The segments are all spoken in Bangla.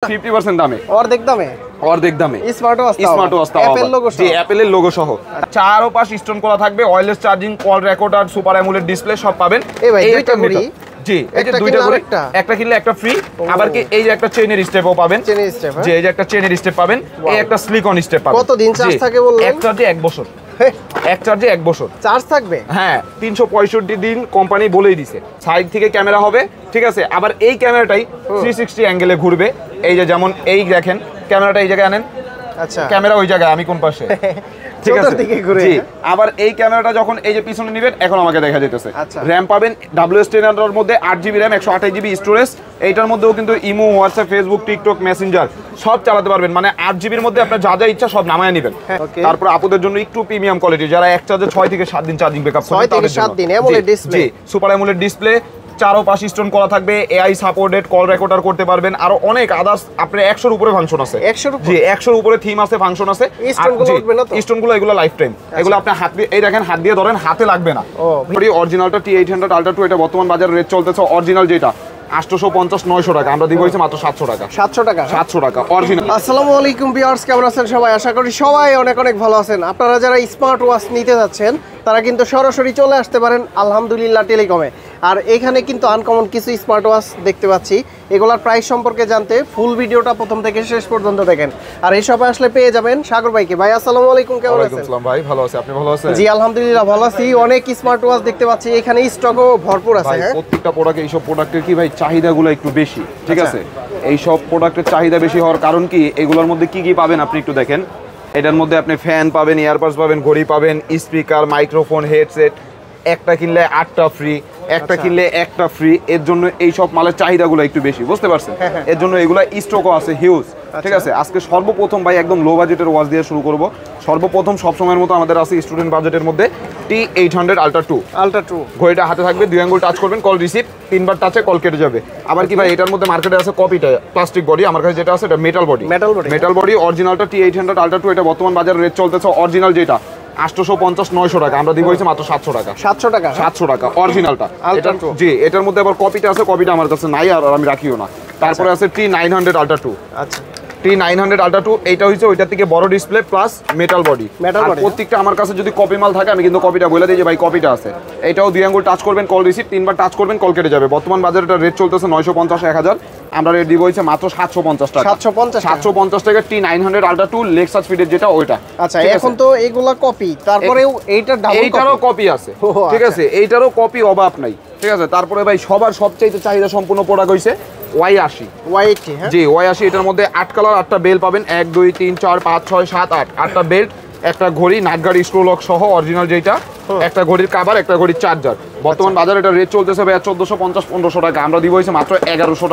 50% দামে অর্ধেক দামে স্মার্ট ওয়াচ জি অ্যাপেলের লোগো সহ চারপাশ স্টোন করা থাকবে wireless charging call recorder super AMOLED display সব পাবেন এই একটা ঘড়ি জি এই যে দুইটা করে একটা কিনলে একটা ফ্রি আবার কি এই যে একটা চেইনের স্টেপও পাবেন যে এই যে একটা চেইনের স্টেপ পাবেন এই একটা স্লিকন স্টেপ পাবেন কত দিন চার্জ থাকে বললেন এক চার্জে 1 বছর এক চার্জে 1 বছর চার্জ থাকবে হ্যাঁ 365 দিন কোম্পানি বলেই দিছে সাইড থেকে ক্যামেরা হবে ঠিক আছে আবার এই ক্যামেরাটাই 360 অ্যাঙ্গেলে ঘুরবে এই যে যেমন এই দেখেন ক্যামেরাটা এই জায়গায় আনেন আচ্ছা ক্যামেরা ওই জায়গায় আমি কোন পাশে ঠিক আছে জি আবার এই ক্যামেরাটা যখন এই যে পিছনে নেবেন এখন আমাকে দেখা যাইতেছে র‍্যাম পাবেন WS10 এর মধ্যে 8GB র‍্যাম 128GB স্টোরেজ এইটার মধ্যেও কিন্তু imo WhatsApp Facebook TikTok Messenger সব চালাতে পারবেন মানে 8GB এর মধ্যে আপনার যা যা ইচ্ছা সব নামায় নেবেন তারপর আপুদের জন্য একটু প্রিমিয়াম কোয়ালিটি যারা এক চার্জে 6 থেকে 7 দিন চার্জিং ব্যাকআপ করবে 6 থেকে 7 দিন অ্যামোলেড ডিসপ্লে জি সুপার অ্যামোলেড ডিসপ্লে চারপাশ স্টোন করা থাকবে এআই সাপোর্টেড কল রেকর্ডার করতে পারবেন আর অনেক আদার্স আপনার 100 এর উপরে ফাংশন আছে 100 জি 100 এর উপরে থিম আছে ফাংশন আছে স্টোনগুলো উঠবে না তো স্টোনগুলো এগুলো লাইফ টাইম এগুলো আপনি হাত দিয়ে এই দেখেন হাত দিয়ে ধরেন হাতে লাগবে না পুরো অরিজিনালটা T800 Ultra 2 এটা বর্তমান বাজারে রেট চলতেছে অরিজিনাল যেটা 850-900 টাকা আমরা দিব হইছে মাত্র 700 টাকা 700 টাকা অরিজিনাল আসসালামু আলাইকুম ভিউয়ার্স কেমন আছেন সবাই আশা করি সবাই অনেক অনেক ভালো আছেন আপনারা যারা স্মার্ট ওয়াচ নিতে যাচ্ছেন তারা কিন্তু সরাসরি চলে আসতে পারেন আলহামদুলিল্লাহ টেলিকমে আর এখানে কিন্তু আনকমন কিছু স্মার্ট ওয়াচ দেখতে পাচ্ছি এগুলোর প্রাইস সম্পর্কে জানতে ফুল ভিডিওটা প্রথম থেকে শেষ পর্যন্ত দেখেন আর এই সবে আসলে পেয়ে যাবেন সাগর ভাইকে ভাই আসসালামু আলাইকুম কেমন আছেন ওয়ালাইকুম আসসালাম ভাই ভালো আছি আপনি ভালো আছেন জি আলহামদুলিল্লাহ ভালো আছি অনেক স্মার্ট ওয়াচ দেখতে পাচ্ছি এখানে স্টকও ভরপুর আছে হ্যাঁ প্রত্যেকটা প্রোডাক্ট এইসব প্রোডাক্টের কি ভাই চাহিদাগুলো একটু বেশি ঠিক আছে এই সব প্রোডাক্টের চাহিদা বেশি হওয়ার কারণ কি এগুলোর মধ্যে কি কি পাবেন আপনি একটু দেখেন এটার মধ্যে আপনি ফ্যান পাবেন ইয়ারবাডস পাবেন ঘড়ি পাবেন স্পিকার মাইক্রোফোন হেডসেট একটা কিনলে 8টা ফ্রি একটা কিনলে একটা ফ্রি এর জন্য এই সব মালের চাহিদাগুলো একটু বেশি বুঝতে পারছেন এর জন্য এগুলা স্টকও আছে হিউজ ঠিক আছে আজকে সর্বপ্রথম ভাই একদম লো বাজেটের ওয়াচ দিয়ে শুরু করব সর্বপ্রথম সব সময়ের মতো আমাদের আছে স্টুডেন্ট বাজেটের মধ্যে T800 Ultra 2 ঘড়িটা হাতে থাকবে দুই আঙ্গুল টাচ করবেন কল রিসিভ তিনবার টাচে কল কেটে যাবে আবার কি ভাই এটার মধ্যে মার্কেটে আছে কপিটা প্লাস্টিক বডি আমার কাছে যেটা আছে এটা মেটাল বডি অরিজিনালটা T800 Ultra 2 এটা বর্তমান বাজারে রেট চলতেছে অরিজিনাল যেটা 850-900 টাকা আমরা দিব হইছে মাত্র 700 টাকা অরিজিনালটা এটা জি এটার মধ্যে আবার কপিটা আছে কপিটা আমার কাছে নাই আর আমি রাখিও না তারপরে আছে T900 Ultra 2 আচ্ছা T900 Ultra 2 এইটা হইছে ওইটার থেকে বড় ডিসপ্লে প্লাস মেটাল বডি আর প্রত্যেকটা আমার কাছে যদি কপি মাল থাকে আমি কিন্তু কপিটা বলে দেই যে ভাই কপিটা আছে এটাও দুই আঙ্গুল টাচ করবেন কল রিসিভ তিনবার টাচ করবেন কল কেটে যাবে বর্তমান বাজারে এটা রেট চলতেছে 950-1000 আমরা রেট দিব হইছে মাত্র 750 টাকা 750 টাকা T900 Ultra 2 লেক্সাস ফিডের যেটা ওইটা আচ্ছা এখন তো এগুলা কপি তারপরেও এইটা ডাবল এইটারও কপি আছে ঠিক আছে এইটারও কপি অভাব নাই ঠিক আছে তারপরে ভাই সবার সবচেয়ে চাহিদা সম্পূর্ণ প্রোডাক্ট হইছে Y80 হ্যাঁ জি Y80 এটার মধ্যে 8 কালার 8টা বেল পাবেন 1 2 3 4 5 6 7 8 8টা বেল্ট একটা ঘড়ি নাট গাড়ি স্ক্রু লক সহ অরিজিনাল যেটা একটা ঘড়ির কভার একটা ঘড়ির চার্জার বর্তমান বাজারে এটা রেট চলতেছে ভাই 1450-1500 টাকা আমরা দিব হইছে মাত্র 1100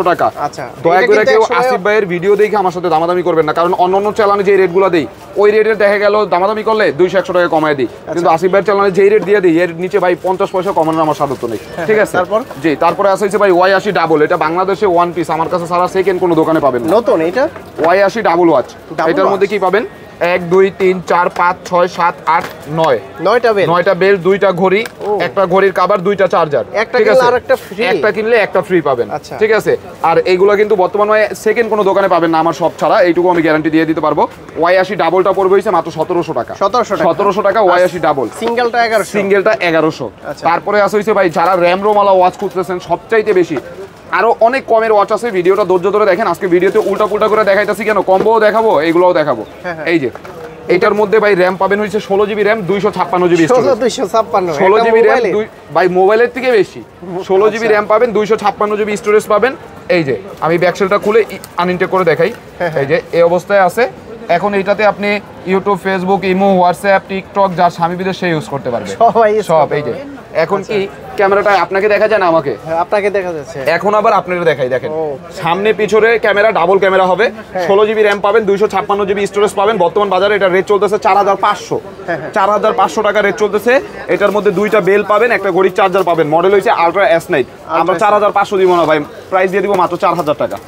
টাকা আচ্ছা দয়া করে কেউ আসিফ ভাইয়ের ভিডিও দেখে আমার সাথে দামাদামি করবেন না কারণ অন্যান্য চ্যানেলে যে রেটগুলো দেই ওই রেটে দেখা গেল দামাদামি করলে 200-100 টাকা কমায় দিই কিন্তু আসিফ ভাইয়ের চ্যানেলে যেই রেট দিয়ে দিই এর নিচে ভাই 50 পয়সা কমানোর আমার সাধ্য নেই ঠিক আছে তারপরে আছে হইছে ভাই Y80 ডাবল এটা বাংলাদেশে ওয়ান পিস আমার কাছে সারা সেকেন্ড কোনো দোকানে পাবেন না নতুন এটা Y80 ডাবল ওয়াচ এটার মধ্যে কি পাবেন 1 2 3 4 5 6 7 8 9 9টা বেল দুইটা ঘড়ি একটা ঘড়ির কভার দুইটা চার্জার একটা কিনলে একটা ফ্রি পাবেন ঠিক আছে আর এইগুলা কিন্তু বর্তমানে সেকেন্ড কোনো দোকানে পাবেন না আমার সব ছাড়া এইটুকু আমি গ্যারান্টি দিয়ে দিতে পারবো Y80 ডাবলটা পড়বে হইছে মাত্র 1700 টাকা 1700 টাকা Y80 ডাবল সিঙ্গেলটা 1100 তারপরে আছে হইছে ভাই যারা র‍্যাম রোমালা ওয়াচ খুঁজতেছেন সবচাইতে বেশি আরো অনেক কমের ওয়াচ আছে ভিডিওটা ধৈর্য ধরে দেখেন আজকে ভিডিওতে উল্টা পুল্টা করে দেখাইতাছি কেন কম্বোও দেখাবো এগুলোও দেখাবো এই যে এইটার মধ্যে ভাই র‍্যাম পাবেন হইছে 16GB RAM 256GB storage 16GB RAM ভাই মোবাইলের থেকে বেশি 16GB র‍্যাম পাবেন 256GB স্টোরেজ পাবেন এই যে আমি ব্যাকসেলটা খুলে আনইনটেক করে দেখাই এই যে এই অবস্থায় আছে এখন এইটাতে আপনি YouTube Facebook imo WhatsApp TikTok যার স্বামী বিদেশ সে ইউজ করতে পারবে সব এই যে এখন কি ক্যামেরাটা আপনাকে দেখা যায় না আমাকে আপনাকে দেখা যাচ্ছে এখন আবার আপনারা দেখাই দেখেন সামনে পিছনে ক্যামেরা ডাবল ক্যামেরা হবে 16GB র‍্যাম পাবেন 256GB স্টোরেজ পাবেন বর্তমান বাজারে এটা রেট চলতেছে 4500 টাকা রেট চলতেছে এটার মধ্যে দুইটা বেল পাবেন একটা ঘড়ির চার্জার পাবেন মডেল হইছে আলট্রা S9 আমরা 4500 দিব না ভাই প্রাইস দিয়ে দিব মাত্র 4000 টাকা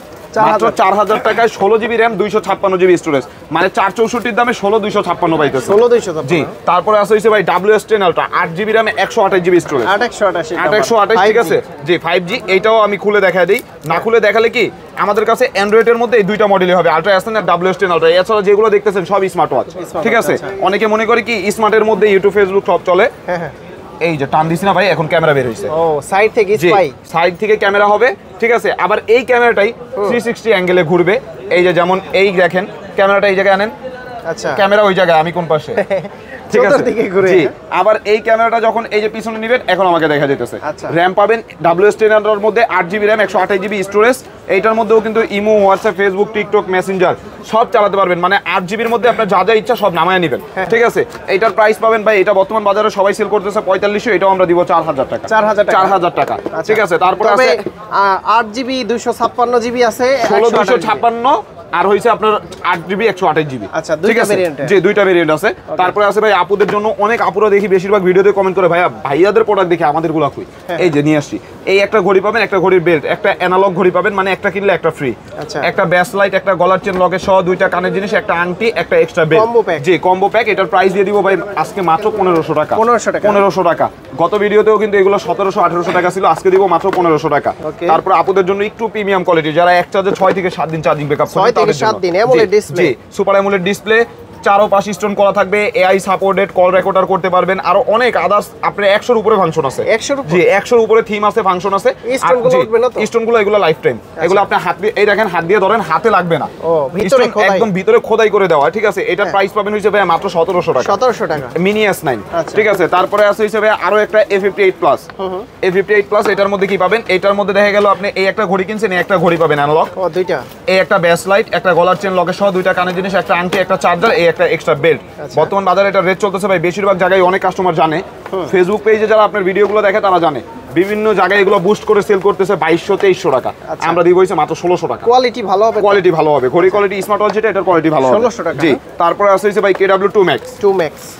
মাত্র 4000 টাকায় 16GB র‍্যাম 256GB স্টোরেজ মানে 464 এর দামে 16256 পাইতেছে 16256 জি তারপরে আছে হইছে ভাই WS10 Ultra 8GB RAM 128GB storage 828 ঠিক আছে জি 5G এইটাও আমি খুলে দেখাই দেই না খুলে দেখালে কি আমাদের কাছে অ্যান্ড্রয়েডের মধ্যে এই দুইটা মডেলই হবে, আলট্রা এস10 আর WS10 আলট্রা। এছাড়া যেগুলো দেখতেছেন সব স্মার্ট ওয়াচ, ঠিক আছে। অনেকে মনে করে কি স্মার্টের মধ্যে ইউটিউব ফেসবুক সব চলে। এই যে টান দিছি না ভাই, এখন ক্যামেরা বের হইছে। ও সাইড থেকে স্পাই, সাইড থেকে ক্যামেরা হবে, ঠিক আছে। আবার এই ক্যামেরাটাই 360 অ্যাঙ্গেলে ঘুরবে। এই যে যেমন এই দেখেন ক্যামেরাটা এই জায়গায় আনেন, আচ্ছা ক্যামেরা ওই জায়গায়, আমি কোন পাশে, ঠিক আছে। জি, আবার এই ক্যামেরাটা যখন এই যে পিছনে নিবেন, এখন আমাকে দেখা যাইতেছে। র‍্যাম পাবেন WS10 এর মধ্যে 8GB র‍্যাম, 128GB স্টোরেজ। এইটার মধ্যেও কিন্তু imo, WhatsApp, Facebook, TikTok, Messenger সব চালাতে পারবেন। মানে 8GBর মধ্যে আপনার যা যা ইচ্ছা সব নামায় নেবেন, ঠিক আছে। এইটার প্রাইস পাবেন ভাই, এটা বর্তমান বাজারে সবাই সেল করতেছে 4500, এটাও আমরা দিব 4000 টাকা। 4000 টাকা, ঠিক আছে। তারপরে আছে 8GB 256GB আছে, 16256 আর হইছে আপনার 8GB 128GB। আচ্ছা, দুইটা ভেরিয়েন্ট, জি দুইটা ভেরিয়েন্ট আছে। তারপরে আছে ভাই আপুদের জন্য, অনেক আপুরা দেখি বেশিরভাগ ভিডিওতে কমেন্ট করে ভাইয়া ভাইয়াদের প্রোডাক্ট দেখে আমাদেরগুলো কই। এই যে নিয়ে আসছি, এই একটা ঘড়ি পাবেন, একটা ঘড়ির বেল্ট, একটা অ্যানালগ ঘড়ি পাবেন, মানে একটা কিনলে একটা ফ্রি, একটা ব্যাস লাইট, একটা গলার চেন লকেট সহ, দুইটা কানের জিনিস, একটা আংটি, একটা এক্সট্রা বেল্ট, জি কম্বো প্যাক। এটার প্রাইস দিয়ে দিব ভাই আজকে মাত্র 1500 টাকা। 1500 টাকা। গত ভিডিওতেও কিন্তু এগুলো 1700-1800 টাকা ছিল, আজকে দিব মাত্র 1500 টাকা। তারপর আপুদের জন্য একটু প্রিমিয়াম কোয়ালিটি, যারা এক চার্জে 6 থেকে 7 দিন চার্জিং ব্যাকআপ করে, 6 থেকে 7 দিন AMOLED display, super AMOLED display, চারো পাশ স্টোন করা থাকবে, এআই সাপোর্টেড, কল রেকর্ডার করতে পারবেন, আরো অনেক আদার্স আপনার 100 এর উপরে ফাংশন আছে। 100 এর উপরে থিম আছে, ফাংশন আছে। স্টোনগুলো এগুলো লাইফ টাইম, এগুলো আপনি হাত দিয়ে এই দেখেন, হাত দিয়ে ধরেন, হাতে লাগবে না, একদম ভিতরে খোদাই করে দেওয়া, ঠিক আছে। এটার প্রাইস পাবেন হিসেবে মাত্র 1700 টাকা। 1700 টাকা মিনি S9, ঠিক আছে। তারপরে আছে হিসেবে আরো একটা A58 প্লাস। A58 প্লাস এটার মধ্যে কি পাবেন? এটার মধ্যে দেখা গেল আপনি এই একটা ঘড়ি কিনছেন, এই একটা ঘড়ি পাবেন অ্যানালগ, দুইটা, এই একটা ব্যাস লাইট, একটা গলার চেন লকেট সহ, দুইটা কানের জিনিস, একটা আংটি, একটা চার্জার, এই একটা এক্সট্রা বেল্ট। বর্তমান বাজারে এটা রেট চলতেছে ভাই, বেশিরভাগ জায়গায় অনেক কাস্টমার জানে, ফেসবুক পেজে যারা আপনার ভিডিওগুলো দেখে তারা জানে, বিভিন্ন জায়গায় এগুলো বুস্ট করে সেল করতেছে 2200-2300 টাকা। আমরা দিব হইছে মাত্র 1600 টাকা। কোয়ালিটি ভালো হবে, কোয়ালিটি ভালো হবে, ঘড়ি কোয়ালিটি স্মার্ট ওয়াচ যেটা, এটার কোয়ালিটি ভালো হবে, 1600 টাকা। জি, তারপরে আছে হইছে ভাই KW2 Max।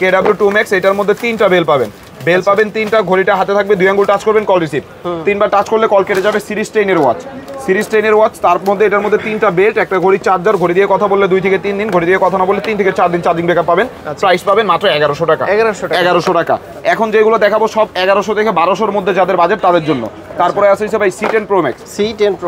KW2 Max এটার মধ্যে তিনটা বেল পাবেন, বেল পাবেন তিনটা, ঘড়িটা হাতে থাকবে, 2 আঙ্গুল টাচ করবেন, কল রিসিভ, 3বার টাচ করলে কল কেটে যাবে। সিরিজ 10 এর ওয়াচ, সিরিজ 10 এর ওয়াচ। তার মধ্যে এটার মধ্যে তিনটা বেল্ট, একটা ঘড়ি, চার্জার, ঘড়ি দিয়ে কথা বললে 2 থেকে 3 দিন, ঘড়ি দিয়ে কথা না বললে 3 থেকে 4 দিন চার্জিং ব্যাকআপ পাবেন। প্রাইস পাবেন মাত্র 1100 টাকা। 1100 টাকা। এখন যেগুলো দেখাবো সব 1100 থেকে 1200 এর মধ্যে যাদের বাজেট তাদের জন্য। তারপরে আছে ভাই C10 Pro Max।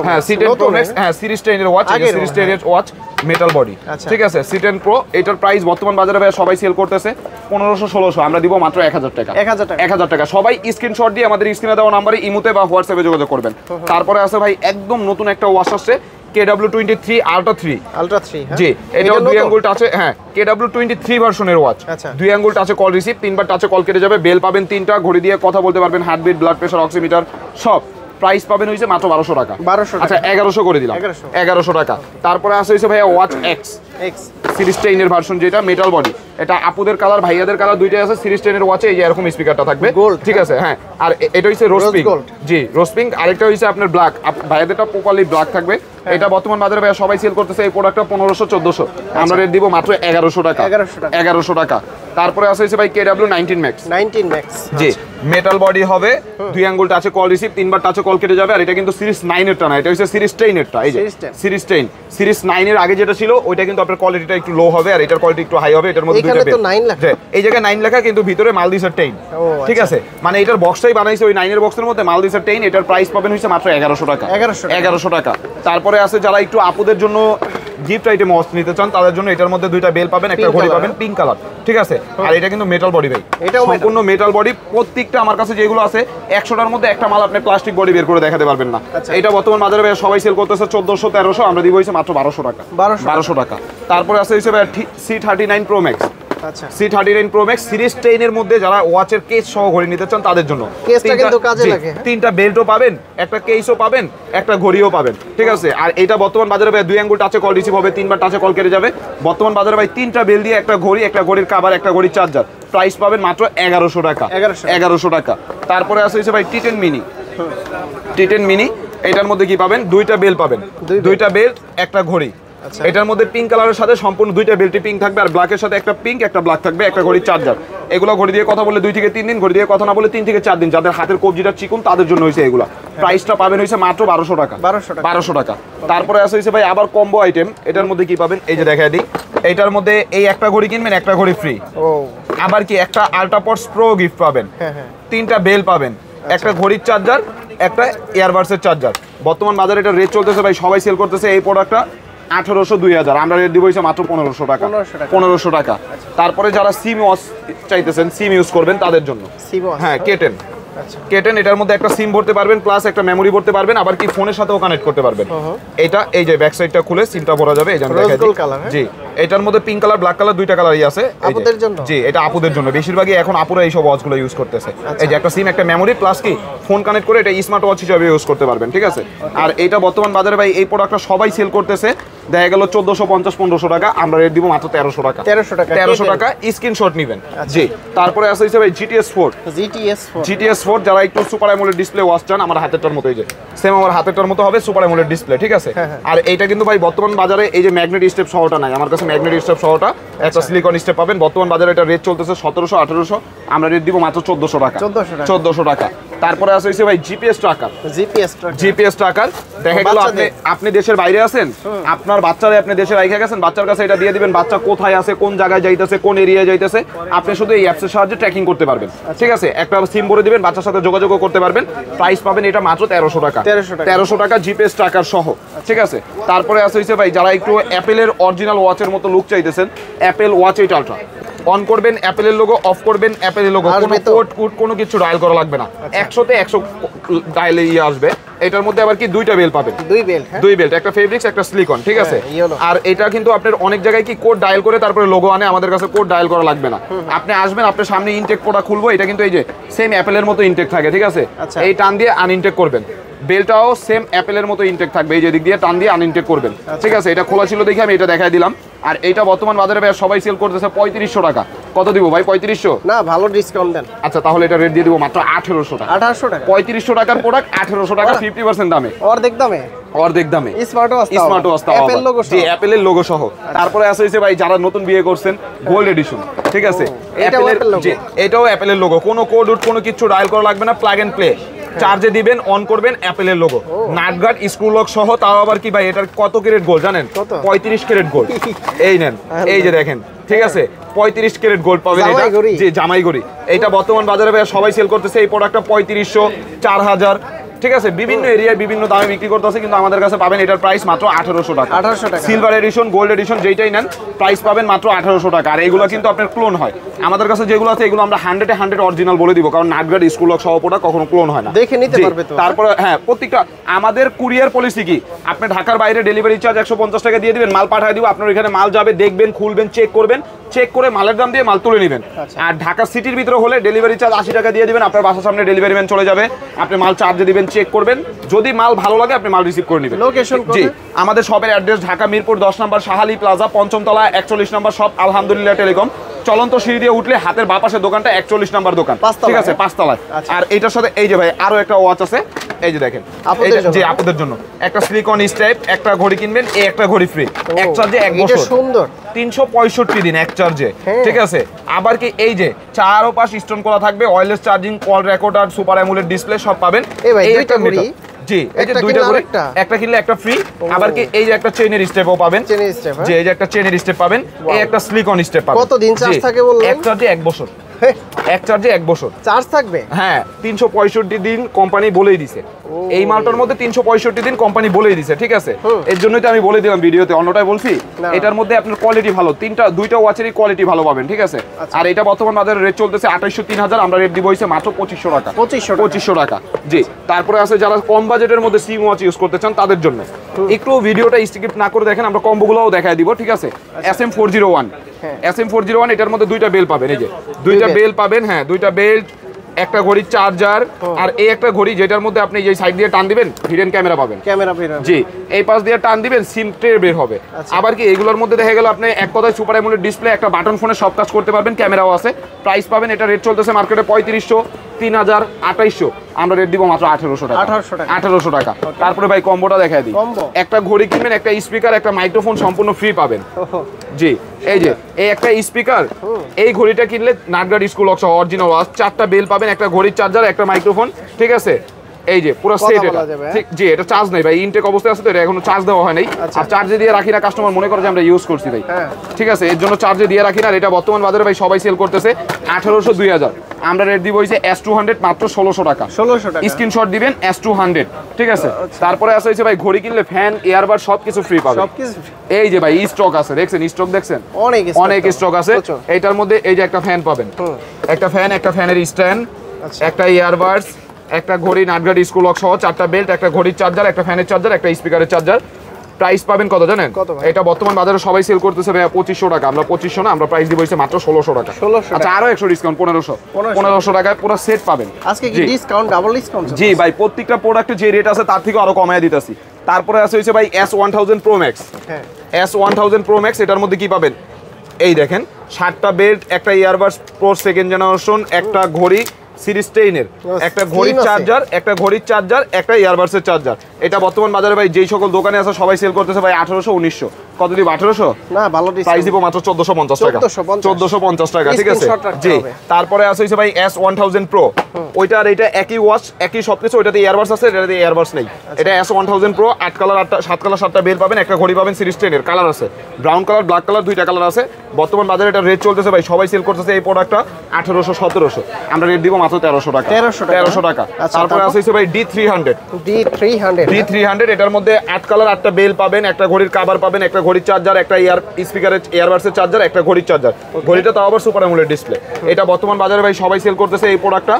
হ্যাঁ C10 Pro Max, হ্যাঁ সিরিজ 10 এর ওয়াচ, সিরিজ 10 এর ওয়াচ, মেটাল বডি, ঠিক আছে। C10 Pro এটার প্রাইস বর্তমান বাজারে ভাই সবাই সেল করতেছে 1500-1600, আমরা দিব মাত্র 1000 টাকা। 1000 টাকা। সবাই স্ক্রিনশট দিয়ে আমাদের স্ক্রিনে দেওয়া নম্বরে ইমোতে বা হোয়াটসঅ্যাপে যোগাযোগ করবেন। তারপরে আছে ভাই একদম নতুন একটা ওয়াচ আসছে, KW23 Ultra 3। জি, এটাও 2 আঙ্গুল টাচে, হ্যাঁ KW23 ভার্সনের ওয়াচ, 2 আঙ্গুল টাচে কল রিসিভ, 3বার টাচে কল কেটে যাবে, বেল পাবেন 3টা, ঘড়ি দিয়ে কথা বলতে পারবেন, হার্টবিট, ব্লাড প্রেসার, অক্সিমিটার সব। প্রাইস পাবেন হইছে মাত্র 1200 টাকা। আচ্ছা 1100 করে দিলাম, 1100 টাকা। তারপরে আছে হইছে ভাইয়া ওয়াচ X সিরিজ 10 এর ভার্সন, যেটা মেটাল বডি, এটা আপুদের কালার ভাইয়াদের কালার দুইটাই আছে। সিরিজ 10 এর ওয়াচে এই যে এরকম স্পিকারটা থাকবে, ঠিক আছে। হ্যাঁ, আর এটা হইছে রোজ পিঙ্ক, জি রোজ পিঙ্ক। আরেকটা হইছে আপনার ব্ল্যাক, ভাইয়াদেরটা প্রপারলি ব্ল্যাক থাকবে। এটা বর্তমান বাজারে ভাইয়া সবাই সেল করতেছে এই প্রোডাক্টটা 1500-1400, আমরা রেট দিব মাত্র 1100 টাকা। 1100 টাকা। তারপরে আছে হইছে ভাই KW19 Max। জি, মেটাল বডি হবে, 2 আঙ্গুল টাচে কল রিসিভ, 3বার টাচে কল কেটে যাবে। আর এটা কিন্তু সিরিজ 9 এরটা না, এটা হইছে সিরিজ 10 এরটা। এই যে সিরিজ 10, সিরিজ 9 এর আগে যেটা ছিল ওইটা কিন্তু আপনার কোয়ালিটিটা একটু লো হবে, আর এটার কোয়ালিটি একটু হাই হবে। এটার মধ্যে দুইটা বেল, এই জায়গায় 9 লেখা কিন্তু ভিতরে মালদিসের 10, ঠিক আছে। মানে এটার বক্সটাই বানাইছে ওই 9 এর বক্সের মধ্যে মালদিসের 10। এটার প্রাইস পাবেন হইছে মাত্র 1100 টাকা। 1100 টাকা। তারপরে আছে যারা একটু আপুদের জন্য গিফট আইটেম ওয়াচ নিতে চান তাদের জন্য এটার মধ্যে দুইটা বেল পাবেন, একটা ঘড়ি পাবেন পিঙ্ক কালার, ঠিক আছে। আর এটা কিন্তু মেটাল বডি ভাই, এটা সম্পূর্ণ মেটাল বডি। প্রত্যেকটা আমার কাছে যেগুলো আছে 100টার মধ্যে একটা মাল আপনি প্লাস্টিক বডি বের করে দেখাতে পারবেন না। এটা বর্তমান বাজারে ভাই সবাই সেল করতেছে 1400-1300, আমরা দিব হইছে মাত্র 1200 টাকা। 1200 টাকা। তারপরে আছে হইছে ভাই C39 Pro Max। C39 Pro Max series 10 এর মধ্যে যারা ওয়াচের কেস সহ ঘড়ি নিতে চান তাদের জন্য। কেসটা কিন্তু কাজে লাগে, 3টা বেল্টও পাবেন, একটা কেসও পাবেন, একটা ঘড়িও পাবেন, ঠিক আছে। আর এটা বর্তমান বাজারে ভাই 2 আঙ্গুল টাচে কল রিসিভ হবে, 3বার টাচে কল কেটে যাবে। বর্তমান বাজারে ভাই 3টা বেল দিয়ে একটা ঘড়ি, একটা ঘড়ির কভার, একটা ঘড়ির চার্জার, প্রাইস পাবেন মাত্র 1100 টাকা। 1100 টাকা। তারপরে আছে হইছে ভাই T10 Mini। T10 Mini এটার মধ্যে কি পাবেন? 2টা বেল পাবেন, 2টা বেল্ট, একটা ঘড়ি। এটার মধ্যে পিঙ্ক কালারের সাথে সম্পূর্ণ 2টা বেল্টই পিঙ্ক থাকবে, আর ব্ল্যাকের সাথে একটা পিঙ্ক, একটা ব্ল্যাক থাকবে, একটা ঘড়ির চার্জার। এগুলো ঘড়ি দিয়ে কথা বলে 2 থেকে 3 দিন, ঘড়ি দিয়ে কথা না বলে 3 থেকে 4 দিন, যাদের হাতের কবজিটা চিকুন তাদের জন্য হইছে এগুলা। প্রাইসটা পাবেন হইছে মাত্র 1200 টাকা। 1200 টাকা। তারপরে আছে হইছে ভাই আবার কম্বো আইটেম। এটার মধ্যে কি পাবেন? এই যে দেখাই দিই, এটার মধ্যে এই একটা ঘড়ি কিনবেন, একটা ঘড়ি ফ্রি। আবার কি একটা আল্ট্রাপডস প্রো গিফট পাবেন, 3টা বেল পাবেন, একটা ঘড়ির চার্জার, একটা ইয়ারবাডসের চার্জার। বর্তমান বাজারে এটা রেট চলতেছে ভাই, সবাই সেল করতেছে এই প্রোডাক্টটা 1800 2000, আমরা রেট দিব হইছে মাত্র 1500 টাকা। 1500 টাকা। তারপরে যারা সিম ওয়াচ চাইতেছেন, সিম ইউজ করবেন তাদের জন্য, হ্যাঁ কেটেন। কেটেন, এটার মধ্যে একটা সিম ভরতে পারবেন প্লাস একটা মেমোরি ভরতে পারবেন, আবার কি ফোনের সাথেও কানেক্ট করতে পারবেন। এটা এই যে ব্যাক সাইডটা খুলে সিমটা ভরা যাবে, এই যে আমি দেখাই দিই। জি, এটার মধ্যে পিঙ্ক কালার ব্ল্যাক কালার দুইটা কালারই আছে। আপুদের জন্য? জি, এটা আপুদের জন্য, বেশিরভাগই এখন আপুরা এই সব ওয়াচগুলো ইউজ করতেছে। এই যে একটা সিম একটা মেমোরি প্লাস কি ফোন কানেক্ট করে এটা স্মার্ট ওয়াচ হিসেবে ইউজ করতে পারবেন, ঠিক আছে। আর এটা বর্তমান বাজারে ভাই এই প্রোডাক্টটা সবাই সেল করতেছে, দেখা গেল 1450-1500 টাকা, আমরা রেট দিব মাত্র 1300 টাকা। 1300 টাকা স্ক্রিনশট নেবেন। জি, তারপরে আছে হইছে ভাই GTS 4। GTS 4 যারা একটু সুপার অ্যামোলেড ডিসপ্লে ওয়াচ চান, আমার হাতেরটার মতো, এই যে সেম আমার হাতেরটার মতো হবে সুপার অ্যামোলেড ডিসপ্লে, ঠিক আছে। আর এইটা কিন্তু ভাই বর্তমান বাজারে এই যে ম্যাগনেট স্টেপ সহটা নাই, আমার কাছে ম্যাগনেট স্টেপ সহটা একটা সিলিকন স্টেপ পাবেন। বর্তমান বাজারে এটা রেট চলতেছে 1700-1800, আমরা রেট দিব মাত্র 1400 টাকা। 1400 টাকা। তারপরে আছে হইছে ভাই জিপিএস ট্র্যাকার। জিপিএস ট্র্যাকার, দেখা গেল আপনি দেশের বাইরে আছেন, আপনার বাচ্চারা আপনি দেশে রাইখা গেছেন, বাচ্চার কাছে এটা দিয়ে দিবেন, বাচ্চা কোথায় আছে, কোন জায়গায় যাইতেছে, কোন এরিয়ায় যাইতেছে, আপনি শুধু এই অ্যাপসের সাহায্যে ট্র্যাকিং করতে পারবেন, ঠিক আছে। একটা সিম ভরে দিবেন, বাচ্চার সাথে যোগাযোগ করতে পারবেন। প্রাইস পাবেন এটা মাত্র 1300 টাকা। 1300 টাকা জিপিএস ট্র্যাকার সহ, ঠিক আছে। তারপরে আছে হইছে ভাই যারা একটু অ্যাপেলের অরিজিনাল ওয়াচের মতো লুক চাইতেছেন, অ্যাপেল ওয়াচ 8 আলট্রা। অন করবেন অ্যাপেলের লোগো, অফ করবেন অ্যাপেলের লোগো, কোনো কোড কোনো কিছু ডায়াল করা লাগবে না, 100 তে 100 ডায়ালে আসবে। এটার মধ্যে আবার কি দুইটা বেল পাবেন, দুই বেল্ট, একটা ফেব্রিক্স একটা সিলিকন, ঠিক আছে। আর এটা কিন্তু আপনার অনেক জায়গায় কি কোড ডায়াল করে তারপরে লোগো আনে, আমাদের কাছে কোড ডায়াল করা লাগবে না। আপনি আসবেন, আপনার সামনে ইনটেক প্রোডাক্ট খুলবো, এটা কিন্তু এই যে সেম অ্যাপেলের মতো ইনটেক থাকে, ঠিক আছে। এই টান দিয়ে আনইনটেক করবেন, বেলটাও সেম অ্যাপেলের মতো ইনটেক থাকবে, এই যে দিক দিয়ে টান দিয়ে আনইনটেক করবেন, ঠিক আছে। এটা খোলা ছিল দেখে আমি এটা দেখাই দিলাম। আর এইটা বর্তমান বাজারে ভাই সবাই সেল করতেছে 3500 টাকা। কত দিব ভাই? 3500 না, ভালো ডিসকাউন্ট দেন। আচ্ছা, তাহলে এটা রেট দিয়ে দিব মাত্র 1800 টাকা। 1800 টাকা, 3500 টাকার প্রোডাক্ট 1800 টাকা, 50% দামে, অর্ধেক দামে স্মার্ট ওয়াচ, অ্যাপেল লোগো, জি অ্যাপেলের লোগো সহ। তারপরে আছে হইছে ভাই যারা নতুন বিয়ে করছেন, গোল্ড এডিশন, ঠিক আছে। এটাও অ্যাপেলের লোগো, কোনো কোড কোনো কিছু ডায়াল করা লাগবে না, প্লাগ এন্ড প্লে, চার্জে দিবেন, অন করবেন, অ্যাপেলের লোগো, নাটগার্ড স্ক্রু লক সহ। তাও আবার কি ভাই এটার কত ক্যারেট গোল্ড জানেন? 35 ক্যারেট গোল্ড। এই নেন, এই যে দেখেন, ঠিক আছে, 35 ক্যারেট গোল্ড পাবেন এটা, জি জামাইগড়ি। এটা বর্তমান বাজারে ভাই সবাই সেল করতেছে এই প্রোডাক্টটা 3500, 4000, ঠিক আছে। বিভিন্ন এরিয়ায় বিভিন্ন দামে বিক্রি করতেছে, কিন্তু আমাদের কাছে পাবেন এটার প্রাইস মাত্র 1800 টাকা। সিলভার এডিশন, গোল্ড এডিশন যেটাই নেন প্রাইস পাবেন মাত্র 1800 টাকা। আর এগুলো কিন্তু আপনার ক্লোন হয়, আমাদের কাছে যেগুলো আছে এগুলো আমরা 100 অরিজিনাল বলে দিব, কারণ নাটগার্ড স্ক্রু লক সহ প্রোডাক্ট কখনো ক্লোন হয় না, দেখে নিতে পারবে তো। তারপরে হ্যাঁ, প্রত্যেকটা আমাদের কুরিয়ার পলিসি কি, আপনি ঢাকার বাইরে ডেলিভারি চার্জ 150 টাকা দিয়ে দিবেন, মাল পাঠিয়ে দিব, আপনার এখানে মাল যাবে, দেখবেন, খুলবেন, চেক করবেন, চেক করে মালের দাম দিয়ে মাল তুলে নেবেন। আর ঢাকা সিটির ভিতরে হলে ডেলিভারি চার্জ 80 টাকা দিয়ে দিবেন, আপনার বাসার সামনে ডেলিভারি ম্যান চলে যাবে, আপনি মাল চার্জে দিবেন, চেক করবেন, যদি মাল ভালো লাগে আপনি মাল রিসিভ করে নেবেন। লোকেশন জি, আমাদের শপের অ্যাড্রেস ঢাকা মিরপুর 10 নম্বর শাহালি প্লাজা, 5ম তলা, 41 নম্বর শপ আলহামদুলিল্লাহ টেলিকম। চলন্ত সিঁড়ি দিয়ে উঠলে হাতের বাঁ পাশের দোকানটা 41 নম্বর দোকান, ঠিক আছে, 5 তলায়। আর এটার সাথে এই যে ভাই আরো একটা ওয়াচ আছে, এই যে দেখেন, জি আপনাদের জন্য একটা সিলিকন স্ট্রাইপ, একটা ঘড়ি কিনবেন, এই একটা ঘড়ি ফ্রি, এক চার্জে 1 বছর, সুন্দর, 365 দিন এক চার্জে, ঠিক আছে। আবার কি এই যে চারো পাশ স্টোন করা থাকবে, wireless charging, call recorder, super AMOLED display সব পাবেন। এই একটা মিটার, জি এই যে দুইটা করে, একটা কিনলে একটা ফ্রি। আবার কি এই যে একটা চেইনের স্টেপও পাবেন, জি এই যে একটা চেইনের স্টেপ পাবেন, এই একটা সিলিকন স্টেপ পাবেন। কত দিন চার্জ থাকে বললেন? এক চার্জে 1 বছর, এক চার্জে 1 বছর চার্জ থাকবে, হ্যাঁ 365 দিন কোম্পানি বলেই দিছে। এই মালটার মধ্যে 365 দিন কোম্পানি বলেই দিছে, ঠিক আছে। এর জন্যই তো আমি বলে দিলাম ভিডিওতে, অন্যটাই বলছি। এটার মধ্যে আপনার কোয়ালিটি ভালো, দুইটা ওয়াচেরই কোয়ালিটি ভালো পাবেন, ঠিক আছে। আর এটা বর্তমান বাজারে রেট চলতেছে 2800, 3000, আমরা রেট দিব হইছে মাত্র 2500 টাকা। 2500 টাকা, জি। তারপরে আছে যারা কম বাজেটের মধ্যে সিম ওয়াচ ইউজ করতে চান তাদের জন্য, একটু ভিডিওটা স্কিপ না করে দেখেন, আমরা কম্বোগুলোও দেখায় দিব, ঠিক আছে। SM401, SM401, এটার মধ্যে দুইটা বেল পাবেন, এই যে দুইটা বেল পাবেন, হ্যাঁ দুইটা বেল্ট, একটা ঘড়ি চার্জার, আর এই একটা ঘড়ি যেটার মধ্যে আপনি এই সাইড দিয়ে টান দিবেন হিডেন ক্যামেরা পাবেন, জি এই পাশ দিয়ে টান দিবেন সিম ট্রে বের হবে। আবার কি এগুলোর মধ্যে দেখা গেল আপনি এক কথায় সুপার অ্যামোলেড ডিসপ্লে, একটা বাটন ফোনে সব কাজ করতে পারবেন, ক্যামেরাও আছে। প্রাইস পাবেন এটা রেট চলতেছে মার্কেটে 3500, 3000, 2800, আমরা রেট দিব মাত্র 1800 টাকা। 1800 টাকা। তারপরে ভাই কম্বোটা দেখায় দিই, একটা ঘড়ি কিনবেন, একটা স্পিকার, একটা মাইক্রোফোন সম্পূর্ণ ফ্রি পাবেন, জি এই যে এই একটা স্পিকার, এই ঘড়িটা কিনলে নাটগার্ড স্ক্রু লক সহ অরিজিনাল ওয়াচ, 4টা বেল পাবেন, একটা ঘড়ির চার্জার, একটা মাইক্রোফোন, ঠিক আছে। এই যে পুরো সেট এটা, ঠিক জি এটা চার্জ নাই ভাই, ইনটেক অবস্থায় আছে তো, এটা এখনো চার্জ দেওয়া হয় নাই। আর চার্জে দিয়ে রাখি না, কাস্টমার মনে করে যে আমরা ইউজ করছি ভাই, ঠিক আছে, এর জন্য চার্জে দিয়ে রাখি না। আর এটা বর্তমান বাজারে ভাই সবাই সেল করতেছে 1800, 2000, আমরা রেট দিব হইছে S200 মাত্র 1600 টাকা। 1600 টাকা স্ক্রিনশট দিবেন S200, ঠিক আছে। তারপরে আছে হইছে ভাই ঘড়ি কিনলে ফ্যান ইয়ারবাড সবকিছু ফ্রি পাবেন। সবকিছু এই যে ভাই স্টক আছে, দেখছেন স্টক দেখছেন, অনেক স্টক আছে। এইটার মধ্যে এই যে একটা ফ্যান পাবেন, একটা ফ্যান, একটা ফ্যানের স্ট্যান্ড, একটা ইয়ারবাডস, একটা ঘড়ি, নাটগার্ড, স্কুল লক সহ 4টা বেল্ট, একটা ঘড়ির চার্জার, একটা ফ্যানের চার্জার, একটা স্পিকারের চার্জার। প্রাইস পাবেন কত জানেন? এটা বর্তমান বাজারে সবাই সেল করতেছে ভাই 2500 টাকা। আমরা 2500 না, আমরা প্রাইস দিব হইছে মাত্র 1600 টাকা। আচ্ছা আরো 100 ডিসকাউন্ট, 1500 টাকায় পুরো সেট পাবেন। আজকে কি ডিসকাউন্ট, ডাবল ডিসকাউন্ট? জি ভাই, প্রত্যেকটা প্রোডাক্টে যে রেট আছে তার থেকে আরো কমায় দিতেছি। তারপরে আছে হইছে ভাই S1000 Pro Max। হ্যাঁ, S1000 Pro Max, এটার মধ্যে কি পাবেন? এই দেখেন 7টা বেল্ট, একটা ইয়ারবাডস প্রো সেকেন্ড জেনারেশন, একটা ঘড়ি সিরিজ 10 একটা ঘড়ির চার্জার, একটা ঘড়ির চার্জার, একটা ইয়ারবাডসের চার্জার। এটা বর্তমান বাজারে ভাই যেই সকল দোকানে আছে সবাই সেল করতেছে ভাই 1800 1900। কত দিব? 1800 না, ভালো ডিসকাউন্ট। প্রাইস দিব মাত্র 1450 টাকা। 1450 টাকা, ঠিক আছে। জি, তারপরে আছে হইছে ভাই S1000 Pro। ওইটা আর এটা একই ওয়াচ, একই সবকিছু। ওইটাতে ইয়ারবাডস আছে, এটাতে ইয়ারবাডস নেই। এটা S1000 Pro, 8 কালার, 7 কালার 7টা বেল পাবেন, একটা ঘড়ি পাবেন সিরিজ 10 কালার আছে, ব্রাউন কালার, ব্ল্যাক কালার, দুইটা কালার আছে। বর্তমান বাজারে এটা রেট চলতেছে ভাই, সবাই সেল করতেছে এই প্রোডাক্টটা 1800 1700। আমরা রেট দিব মাত্র 1300 টাকা। 1300 টাকা। তারপরে আছে হইছে ভাই D300। এটার মধ্যে 8 কালার, 8টা বেল পাবেন, একটা ঘড়ির কভার পাবেন, একটা ঘড়ির চার্জার, একটা স্পিকারের ইয়ারবাডসের চার্জার, একটা ঘড়ির চার্জার। ঘড়িটা তাও আবার সুপার অ্যামোলেড ডিসপ্লে। এটা বর্তমান বাজারে ভাই সবাই সেল করতেছে এই প্রোডাক্টটা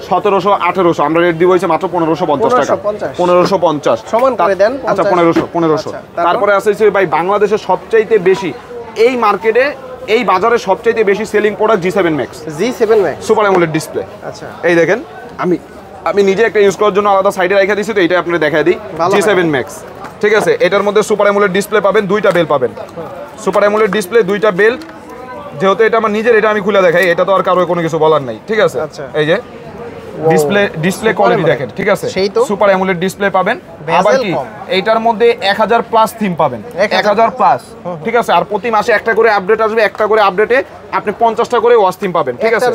1700 1800। আমরা রেট দিব হইছে মাত্র 1550 টাকা। 1550 সমান করে দেন। আচ্ছা 1500। তারপরে আছে হইছে ভাই বাংলাদেশের সবচাইতে বেশি এই মার্কেটে, এই বাজারে সবচাইতে বেশি selling product G7 Max super AMOLED display. আচ্ছা, এই দেখেন, আমি নিজে একটা ইউজ করার জন্য আলাদা সাইডে রেখে দিয়েছি, তো এটা আপনাদের দেখায় দিই। G7 Max, ঠিক আছে। এটার মধ্যে সুপার অ্যামোলেড ডিসপ্লে পাবেন, 2টা বেল পাবেন। সুপার অ্যামোলেড ডিসপ্লে, 2টা বেল। যেহেতু এটা আমার নিজের, এটা আমি খুলে দেখাই, এটা তো আর কারো কোনো কিছু বলার নাই, ঠিক আছে। এই যে ডিসপ্লে কোয়ালিটি দেখেন, ঠিক আছে। সুপার অ্যামোলেড ডিসপ্লে পাবেন। আবার কি এইটার মধ্যে 1000 প্লাস থিম পাবেন, 1000 প্লাস, ঠিক আছে। আর প্রতি মাসে একটা করে আপডেট আসবে, একটা করে আপডেটে আপনি 50টা করে ওয়াচ থিম পাবেন, ঠিক আছে।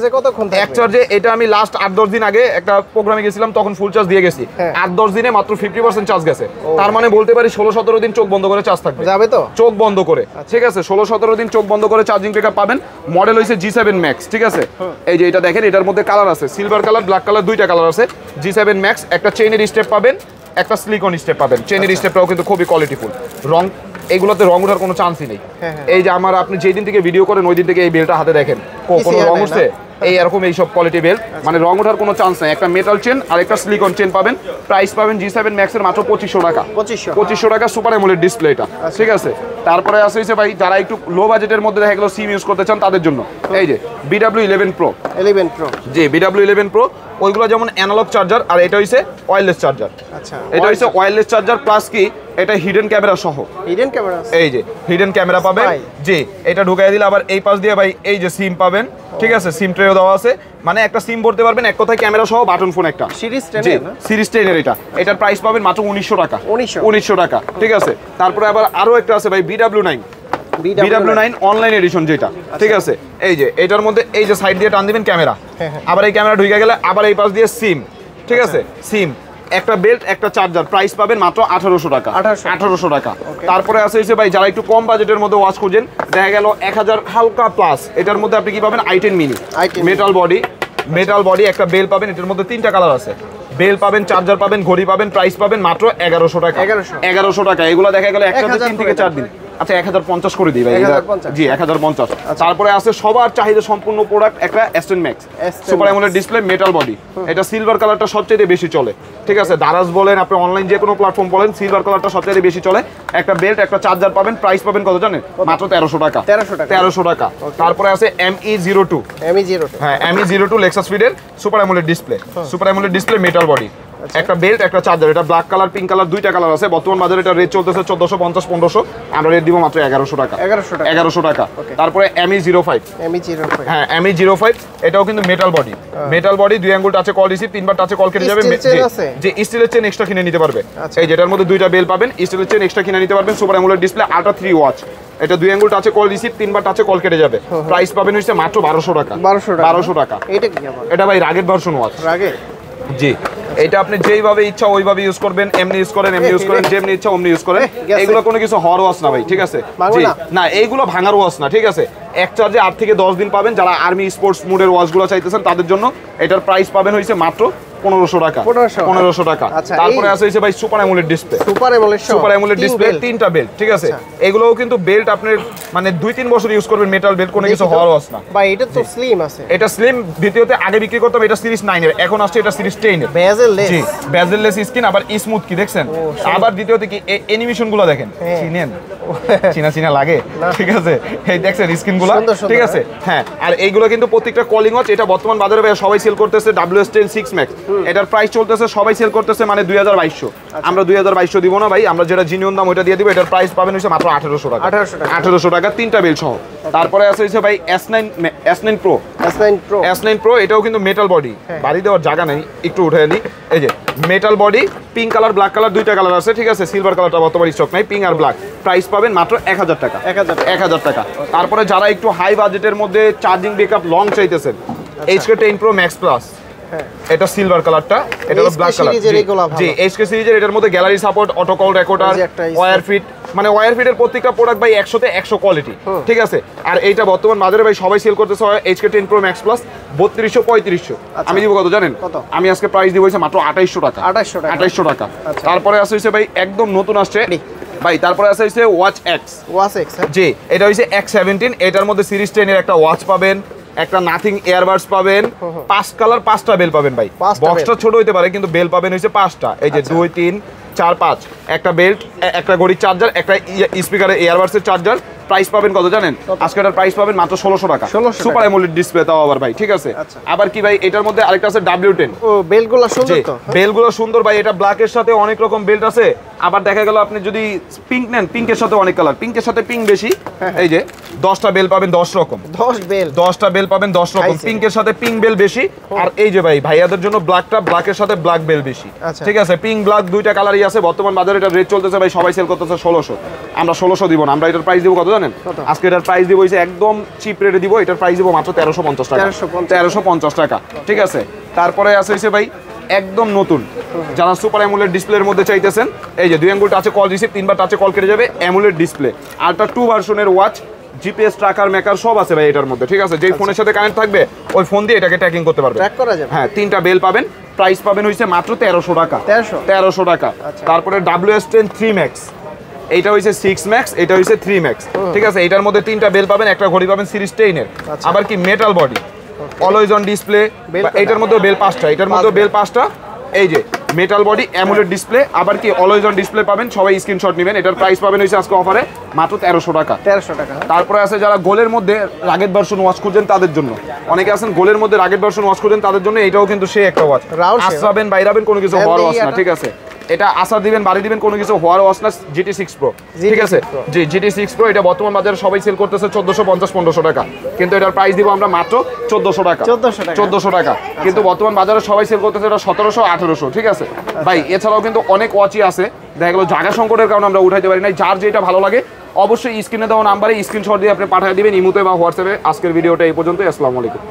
এক চার্জে এটা আমি লাস্ট 8-10 দিন আগে একটা প্রোগ্রামে গেছিলাম, তখন ফুল চার্জ দিয়ে গেছি। 8-10 দিনে মাত্র 50% চার্জ গেছে। তার মানে বলতে পারি 16-17 দিন চোখ বন্ধ করে চার্জ থাকবে, যাবে তো, চোখ বন্ধ করে, ঠিক আছে। 16-17 দিন চোখ বন্ধ করে চার্জিং ব্যাকআপ পাবেন। মডেল হইছে G7 Max, ঠিক আছে। এই যে এটা দেখেন, এটার মধ্যে কালার আছে, সিলভার কালার, ব্ল্যাক কালার, 2টা কালার আছে। G7 Max, একটা চেইনের স্টেপ পাবেন, একটা সিলিকন স্টেপ পাবেন। চেইনের স্টেপটাও কিন্তু খুবই কোয়ালিটিফুল। রং, এগুলোতে রং ওঠার কোনো চান্সই নেই। এই যে আমার, আপনি যেই দিন থেকে ভিডিও করেন ওই দিন থেকে এই বেলটা হাতে দেখেন, কোনো রং উঠছে? এই এরকম এইসব কোয়ালিটি বেল্ট, মানে রং ওঠার কোনো চান্স নাই। একটা মেটাল চেন আর একটা সিলিকন চেন পাবেন। প্রাইস পাবেন G7 Max এর মাত্র 2500 টাকা। 2500 টাকা সুপার অ্যামোলেড ডিসপ্লে এটা, ঠিক আছে। তারপরে আছে হইছে ভাই যারা একটু লো বাজেটের মধ্যে দেখা গেল সিম ইউজ করতে চান তাদের জন্য এই যে BW11 Pro। জি, BW11 Pro, ওইগুলো যেমন অ্যানালগ চার্জার, আর এটা হইছে ওয়্যারলেস চার্জার। আচ্ছা, এটা হইছে ওয়্যারলেস চার্জার প্লাস কি এটা হিডেন ক্যামেরা সহ। হিডেন ক্যামেরা, এই যে হিডেন ক্যামেরা পাবেন। জি, এটা ঢুকাই দিলে আবার এই পাশ দিয়ে ভাই এই যে সিম পাবেন, ঠিক আছে। সিম ট্রেও দেওয়া আছে, মানে একটা সিম ভরতে পারবেন এক কথায়, ক্যামেরা সহ বাটন ফোন একটা। সিরিজ 10 এর এটা। এটার প্রাইস পাবেন মাত্র 1900 টাকা। 1900 টাকা, ঠিক আছে। তারপরে আবার আরো একটা আছে ভাই BW9 অনলাইন এডিশন যেটা, ঠিক আছে। এই যে এটার মধ্যে এই যে সাইড দিয়ে টান দিবেন ক্যামেরা, আবার এই ক্যামেরা ঢুকে গেলে আবার এই পাশ দিয়ে সিম, ঠিক আছে। সিম, একটা বেল্ট, একটা চার্জার। প্রাইস পাবেন মাত্র 1800 টাকা। 1800 টাকা। তারপরে আছে হইছে ভাই যারা একটু কম বাজেটের মধ্যে ওয়াচ খুঁজেন, দেখা গেল 1000 হালকা প্লাস, এটার মধ্যে আপনি কি পাবেন? i10 মিনি মেটাল বডি, একটা বেল পাবেন। এটার মধ্যে 3টা কালার আছে। বেল পাবেন, চার্জার পাবেন, ঘড়ি পাবেন। প্রাইস পাবেন মাত্র 1100 টাকা। 1100 টাকা। এগুলো দেখা গেল একটা 3 থেকে 4 দিন। আচ্ছা 1050 করে দিই ভাই। জি 1050। তারপরে আছে সবার চাহিদা সম্পূর্ণ প্রোডাক্ট একটা S10 Max super AMOLED display, metal body. এটা সিলভার কালারটা সবচেয়ে বেশি চলে, ঠিক আছে। দারাজ বলেন, আপনি অনলাইন যে কোনো প্ল্যাটফর্ম বলেন, সিলভার কালারটা সবচেয়ে বেশি চলে। একটা বেল্ট, একটা চার্জার পাবেন। প্রাইস পাবেন কত জানেন? মাত্র 1300 টাকা। 1300 টাকা। তারপরে আছে ME02। হ্যাঁ, ME02 লেক্সাস ফিডের super AMOLED display, metal body. একটা বেল্ট, একটা চার্জার। এটা ব্ল্যাক কালার, পিঙ্ক কালার, 2টা কালার আছে। বর্তমান বাজারে এটা রেট চলতেছে 1450 1500। আমরা রেট দিব মাত্র 1100 টাকা। 1100 টাকা। তারপরে ME05। হ্যাঁ, ME05, এটাও কিন্তু মেটাল বডি, 2 আঙ্গুল টাচে কল রিসিভ, 3বার টাচে কল কেটে যাবে। যে স্টিলের চেন এক্সট্রা কিনে নিতে পারবে। এই যেটার মধ্যে 2টা বেল পাবেন, স্টিলের চেন এক্সট্রা কিনে নিতে পারবেন। Super AMOLED display, ultra 3 watch. এটা 2 আঙ্গুল টাচে কল রিসিভ, 3বার টাচে কল কেটে যাবে। প্রাইস পাবেন হইছে মাত্র 1200 টাকা। 1200 টাকা। এটা কি আবার? এটা ভাই রাগের ভার্সন ওয়াচ। জি, এটা আপনি যেইভাবে ইচ্ছা ওইভাবে ইউজ করবেন, এমনি ইউজ করেন, এমনি ইউজ করেন, যেমনি ইচ্ছা অমনি ইউজ করেন। এগুলো কোনো কিছু হওয়ার ওয়াচ না ভাই, ঠিক আছে? জি না, এইগুলো ভাঙার ওয়াচ না, ঠিক আছে? এক চার্জে 8 থেকে 10 দিন পাবেন। যারা আর্মি স্পোর্টস মুডের ওয়াচগুলো চাইতেছেন তাদের জন্য এটার প্রাইস পাবেন হইছে মাত্র 1500 টাকা। 1500 টাকা। তারপরে আছে হইছে ভাই super AMOLED display. Super AMOLED display, 3টা বেল্ট, ঠিক আছে? এগুলোও কিন্তু বেল্ট আপনি মানে 2-3 বছর ইউজ করবেন, মেটাল বেল্ট, কোনো কিছু হওয়ার ওয়াচ না ভাই। এটা তো স্লিম আছে, এটা স্লিম। দ্বিতীয়তে আগে বিক্রি করতাম এটা সিরিজ 9 এর, এখন আসছে এটা সিরিজ 10 এর। বেজেললেস, জি বেজেললেস স্ক্রিন, আবার স্মুথ কি দেখছেন? আবার দ্বিতীয়তে কি অ্যানিমেশন গুলো দেখেন, চিনেন? চিনা লাগে, ঠিক আছে? এই দেখছেন স্ক্রিনগুলো, ঠিক আছে? হ্যাঁ, আর এইগুলো কিন্তু প্রত্যেকটা কলিং ওয়াচ। এটা বর্তমান বাজারে ভাই সবাই সেল করতেছে WS10 6 Max। এটার প্রাইস চলতেছে, সবাই সেল করতেছে মানে 2200। আমরা 2200 দিব না ভাই, আমরা যেটা জিনিয়ন দাম ওইটা দিয়ে দিব। এটার প্রাইস পাবেন হইছে মাত্র 1800 টাকা। 1800 টাকা, 3টা বেল্ট সহ। তারপরে আছে হইছে ভাই S9 Pro। এটাও কিন্তু মেটাল বডি, বাড়ি দেওয়ার জায়গা নেই, একটু উঠে নি। এই যে metal body, pink colour, black colour, 2টা কালার আছে, ঠিক আছে? সিলভার কালারটা বর্তমানে স্টক নাই, পিঙ্ক আর ব্ল্যাক। প্রাইস পাবেন মাত্র 1000 টাকা। 1000 টাকা। তারপরে যারা একটু হাই বাজেটের মধ্যে চার্জিং ব্যাকআপ লং চাইতেছেন, HK10 Pro Max Plus, এটা সিলভার কালারটা, এটা হলো ব্ল্যাক কালার। জি HK সিরিজের, এটার মধ্যে gallery support, auto call recorder, WearFit, মানে ওয়্যার ফিটের প্রত্যেকটা প্রোডাক্ট ভাই 100 তে 100 কোয়ালিটি, ঠিক আছে? আর এইটা বর্তমান বাজারে ভাই সবাই সেল করতেছে HK10 Pro Max Plus 3200-3500। আমি দিব কত জানেন? আমি আজকে প্রাইস দিব হইছে মাত্র 2800 টাকা। 2800 টাকা। তারপরে আছে হইছে ভাই একদম নতুন আসছে ভাই, তারপরে আছে হইছে ওয়াচ X। জি এটা হইছে X17। এটার মধ্যে সিরিজ 10 এর একটা ওয়াচ পাবেন, একটা নাথিং এয়ারবাডস পাবেন, 5 কালার, 5টা বেল পাবেন ভাই। বক্সটা ছোট হইতে পারে কিন্তু বেল পাবেন হইছে 5টা। এই যে 2 3 4 5, একটা বেল্ট, একটা ঘড়ির চার্জার, একটা স্পিকারের এয়ারবাডস এর চার্জার। প্রাইস পাবেন কত জানেন? আজকে এটার প্রাইস পাবেন মাত্র 1600 টাকা। সুপার অ্যামোলেড ডিসপ্লে তাও আবার ভাই, ঠিক আছে? আবার কি ভাই এটার মধ্যে আরেকটা আছে W10। ও বেলগুলো সুন্দর তো, বেলগুলো সুন্দর ভাই। এটা ব্ল্যাকের সাথে অনেক রকম বেল্ট আছে। আবার দেখা গেল আপনি যদি পিঙ্ক নেন, পিঙ্কের সাথে অনেক কালার, পিঙ্কের সাথে পিঙ্ক বেশি। এই যে 10টা বেল পাবেন 10 রকম, 10টা বেল পাবেন 10 রকম। পিঙ্কের সাথে পিঙ্ক বেল বেশি। আর এই যে ভাই ভাইয়াদের জন্য ব্ল্যাকটা, ব্ল্যাকের সাথে ব্ল্যাক বেল বেশি, ঠিক আছে? পিঙ্ক ব্ল্যাক 2টা কালারই আছে। বর্তমান বাজারে এটা রেট চলতেছে ভাই, সবাই সেল করতেছে 1600। আমরা 1600 দিব না, আমরা এটার প্রাইস দিব কত জানেন? আজকে এটার প্রাইস দিব হইছে একদম চিপ রেটে দিব। এটার প্রাইস দিব মাত্র 1350 টাকা। 1350 টাকা, ঠিক আছে? তারপরে আছে হইছে ভাই একদম নতুন, যারা সুপার অ্যামোলেড ডিসপ্লের মধ্যে চাইতেছেন, এই যে 2 আঙ্গুল টাচে কল রিসিভ, 3বার টাচে কল কেটে যাবে, অ্যামোলেড ডিসপ্লে, আলট্রা 2 ভার্সনের ওয়াচ, জিপিএস ট্র্যাকার মেকার সব আছে ভাই এটার মধ্যে, ঠিক আছে? যেই ফোনের সাথে কানেক্ট থাকবে ওই ফোন দিয়ে এটাকে ট্র্যাকিং করতে পারবে, ট্র্যাক করা যাবে। হ্যাঁ, 3টা বেল পাবেন। প্রাইস পাবেন হইছে মাত্র 1300 টাকা। 1300 টাকা। তারপরে WS10 3 Max, এইটা হইছে 6 Max, এটা হইছে 3 Max, ঠিক আছে? এটার মধ্যে 3টা বেল পাবেন, একটা ঘড়ি পাবেন সিরিজ 10 এর। আবার কি metal body, always on display. এটার মধ্যে বেল 5টা, এটার মধ্যে বেল 5টা। এই যে মেটাল বডি, অ্যামোলেড ডিসপ্লে, আবার কি অলওয়েজ অন ডিসপ্লে পাবেন। সবাই স্ক্রিনশট নেবেন। এটার প্রাইস পাবেন হইছে আজকে অফারে মাত্র 1300 টাকা। 1300 টাকা। তারপরে আছে যারা গোলের মধ্যে রাগেট ভার্সন ওয়াচ খুঁজছেন তাদের জন্য, অনেকে আছেন গোলের মধ্যে রাগেট ভার্সন ওয়াচ খুঁজছেন তাদের জন্য এটাও কিন্তু সেই একটা ওয়াচ। আসরাবেন বাইরাবেন কোনো কিছু হওয়ার ওয়াচ না, ঠিক আছে? এটা আসার দিবেন বাড়ি দিবেন কোনো কিছু হওয়ার ওয়াচ না। GT6 Pro, ঠিক আছে? জি GT6 Pro, এটা বর্তমান বাজারে সবাই সেল করতেছে 1450-1500 টাকা, কিন্তু এটার প্রাইস দিব আমরা মাত্র 1400 টাকা। 1400 টাকা, কিন্তু বর্তমান বাজারে সবাই সেল করতেছে এটা 1700-1800, ঠিক আছে ভাই? এছাড়াও কিন্তু অনেক ওয়াচই আছে, দেখা গেল জায়গা সংকটের কারণে আমরা উঠাইতে পারি না। যার যেটা ভালো লাগে অবশ্যই স্ক্রিনে দেওয়া নাম্বারে স্ক্রিনশট দিয়ে আপনি পাঠিয়ে দিবেন ইমোতে বা হোয়াটসঅ্যাপে। আজকের ভিডিওটা এই পর্যন্তই। আসসালামু আলাইকুম।